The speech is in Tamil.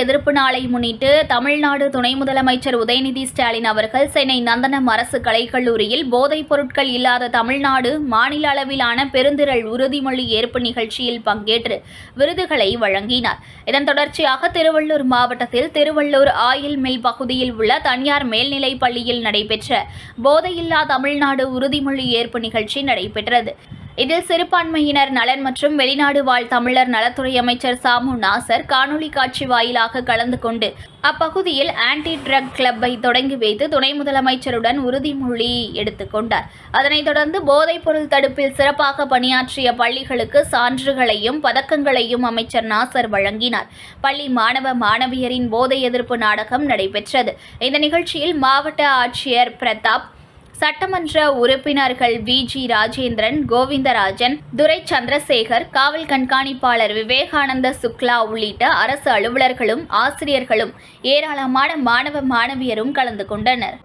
எதிர்ப்பு நாளை முன்னிட்டு தமிழ்நாடு துணை முதலமைச்சர் உதயநிதி ஸ்டாலின் அவர்கள் சென்னை நந்தனம் அரசு கலைக்கல்லூரியில் போதைப் பொருட்கள் இல்லாத தமிழ்நாடு மாநில அளவிலான பெருந்திரள் உறுதிமொழி ஏற்பு நிகழ்ச்சியில் பங்கேற்று விருதுகளை வழங்கினார். இதன் தொடர்ச்சியாக திருவள்ளூர் மாவட்டத்தில் திருவள்ளூர் ஆயில் மில் பகுதியில் உள்ள தனியார் மேல்நிலைப் பள்ளியில் நடைபெற்ற போதையில்லா தமிழ்நாடு உறுதிமொழி ஏற்பு நிகழ்ச்சி நடைபெற்றது. இதில் சிறுபான்மையினர் நலன் மற்றும் வெளிநாடு வாழ் தமிழர் நலத்துறை அமைச்சர் சாமு நாசர் காணொலி காட்சி வாயிலாக கலந்து கொண்டு அப்பகுதியில் ஆன்டி ட்ரக் கிளப்பை தொடங்கி வைத்து துணை முதலமைச்சருடன் உறுதிமொழி எடுத்துக்கொண்டார். அதனைத் தொடர்ந்து போதைப் பொருள் தடுப்பில் சிறப்பாக பணியாற்றிய பள்ளிகளுக்கு சான்றுகளையும் பதக்கங்களையும் அமைச்சர் நாசர் வழங்கினார். பள்ளி மாணவ மாணவியரின் போதை எதிர்ப்பு நாடகம் நடைபெற்றது. இந்த நிகழ்ச்சியில் மாவட்ட ஆட்சியர் பிரதாப், சட்டமன்ற உறுப்பினர்கள் வி.ஜி. ராஜேந்திரன், கோவிந்தராஜன், துரை சந்திரசேகர், காவல் கண்காணிப்பாளர் விவேகானந்த சுக்லா உள்ளிட்ட அரசு அலுவலர்களும் ஆசிரியர்களும் ஏராளமான மாணவ மாணவியரும் கலந்து கொண்டனர்.